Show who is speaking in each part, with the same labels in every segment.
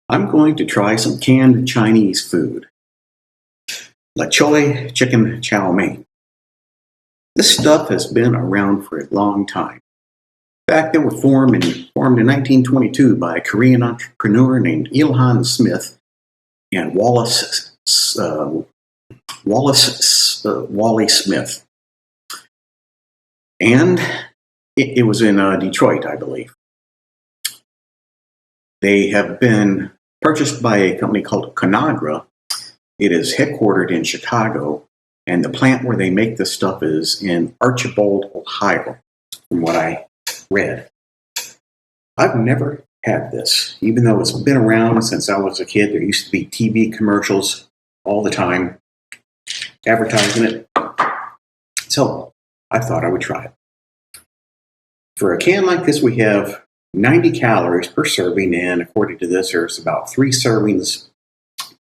Speaker 1: I'm going to try some canned Chinese food. La Choy chicken chow mein. This stuff has been around for a long time. In fact, they were formed in 1922 by a Korean entrepreneur named Ilhan Smith and Wally Smith. And it was in Detroit, I believe. They have been purchased by a company called Conagra. It is headquartered in Chicago, and the plant where they make this stuff is in Archibald, Ohio, from what I read. I've never had this, even though it's been around since I was a kid. There used to be TV commercials all the time advertising it. So I thought I would try it. For a can like this, we have 90 calories per serving, and according to this, there's about 3 servings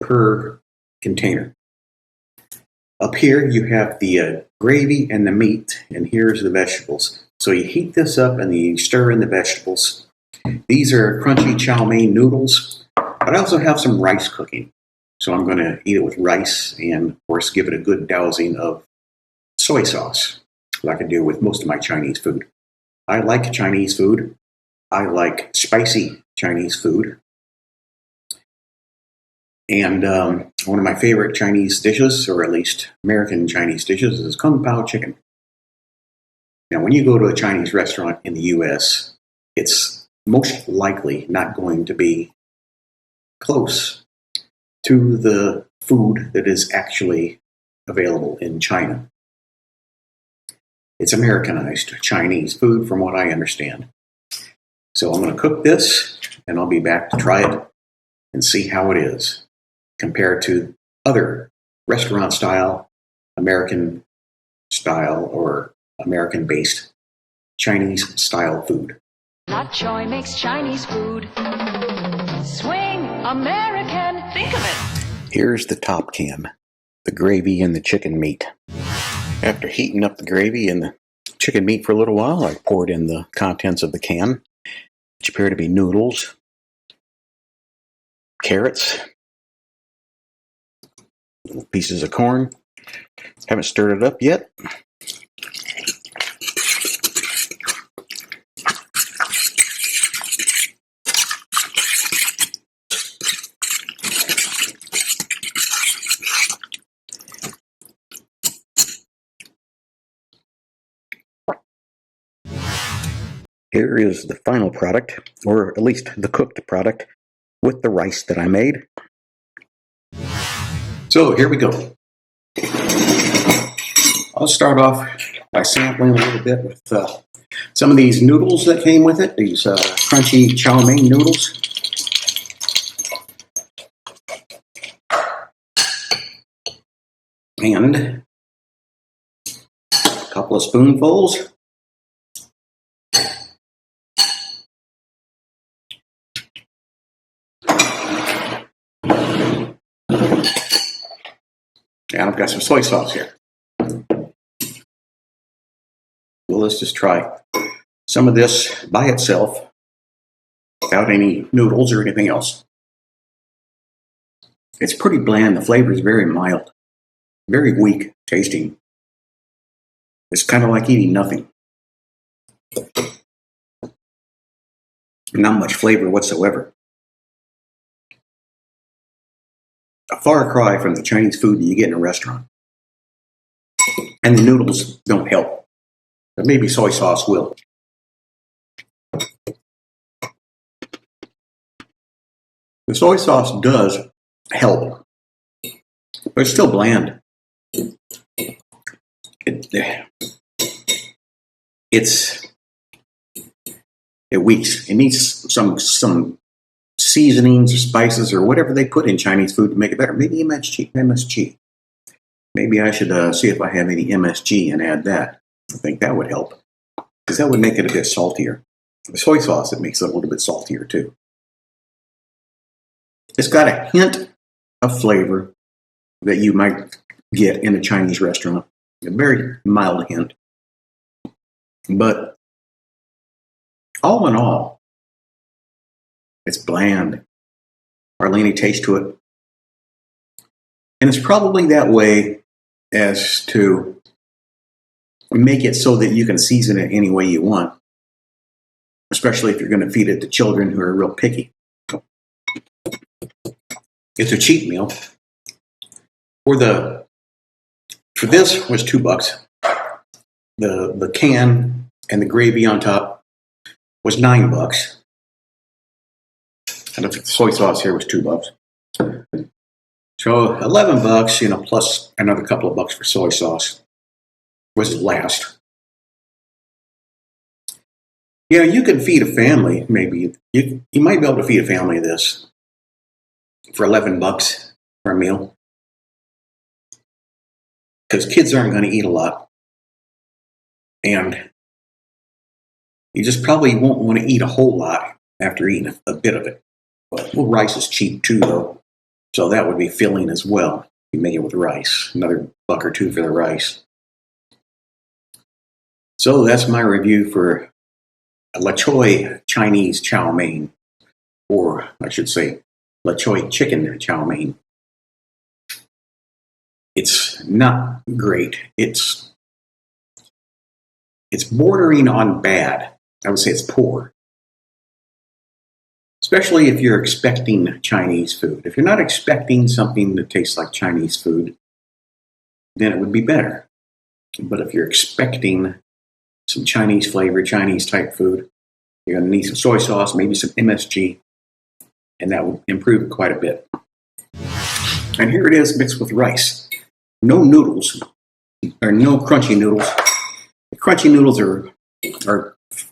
Speaker 1: per container. Up here, you have the gravy and the meat, and here's the vegetables. So you heat this up and you stir in the vegetables. These are crunchy chow mein noodles, but I also have some rice cooking. So I'm going to eat it with rice and, of course, give it a good dousing of soy sauce, like I do with most of my Chinese food. I like Chinese food. I like spicy Chinese food. And one of my favorite Chinese dishes, or at least American Chinese dishes, is Kung Pao chicken. Now, when you go to a Chinese restaurant in the U.S., it's most likely not going to be close to the food that is actually available in China. It's Americanized Chinese food, from what I understand. So I'm going to cook this, and I'll be back to try it and see how it is compared to other restaurant-style, American-style, or American-based Chinese-style food.
Speaker 2: Not Choy makes Chinese food. Swing American. Think of it.
Speaker 1: Here's the top can, the gravy and the chicken meat. After heating up the gravy and the chicken meat for a little while, I poured in the contents of the can, which appear to be noodles, carrots, little pieces of corn. Haven't stirred it up yet. Here is the final product, or at least the cooked product, with the rice that I made. So here we go. I'll start off by sampling a little bit with some of these noodles that came with it, these crunchy chow mein noodles. And a couple of spoonfuls. And I've got some soy sauce here. Well, let's just try some of this by itself without any noodles or anything else. It's pretty bland. The flavor is very mild, very weak tasting. It's kind of like eating nothing. Not much flavor whatsoever. A far cry from the Chinese food that you get in a restaurant. And the noodles don't help. But maybe soy sauce will. The soy sauce does help, but it's still bland. It weaks. It needs some seasonings or spices or whatever they put in Chinese food to make it better. Maybe MSG. Maybe I should see if I have any MSG and add that. I think that would help, because that would make it a bit saltier. The soy sauce, it makes it a little bit saltier too. It's got a hint of flavor that you might get in a Chinese restaurant. A very mild hint. But all in all, it's bland. Marlini taste to it. And it's probably that way as to make it so that you can season it any way you want, especially if you're going to feed it to children who are real picky. It's a cheap meal. For this was $2. The can and the gravy on top was $9. And the soy sauce here was $2. So $11, plus another couple of bucks for soy sauce was the last. Yeah, you could feed a family, maybe. You might be able to feed a family this for $11 for a meal. Because kids aren't going to eat a lot. And you just probably won't want to eat a whole lot after eating a bit of it. Well, rice is cheap too, though. So that would be filling as well. You make it with rice. Another buck or two for the rice. So that's my review for La Choy Chinese chow mein. Or I should say, La Choy chicken chow mein. It's not great. It's bordering on bad. I would say it's poor. Especially if you're expecting Chinese food. If you're not expecting something that tastes like Chinese food, then it would be better. But if you're expecting some Chinese flavor, Chinese type food, you're going to need some soy sauce, maybe some MSG, and that will improve it quite a bit. And here it is mixed with rice. No noodles, or no crunchy noodles. The crunchy noodles are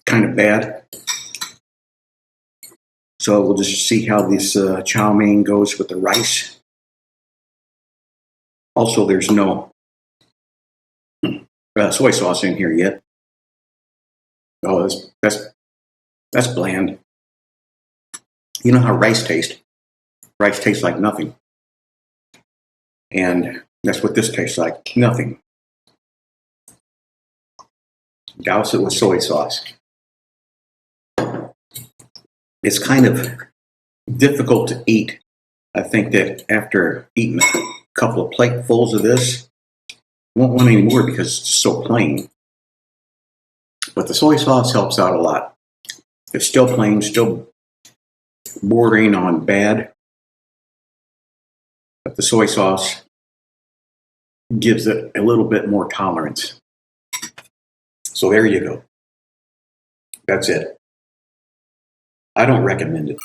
Speaker 1: kind of bad. So we'll just see how this chow mein goes with the rice. Also, there's no soy sauce in here yet. Oh, that's bland. You know how rice tastes. Rice tastes like nothing. And that's what this tastes like. Nothing. Douse it with soy sauce. It's kind of difficult to eat. I think that after eating a couple of platefuls of this, I won't want any more because it's so plain. But the soy sauce helps out a lot. It's still plain, still bordering on bad. But the soy sauce gives it a little bit more tolerance. So there you go. That's it. I don't recommend it.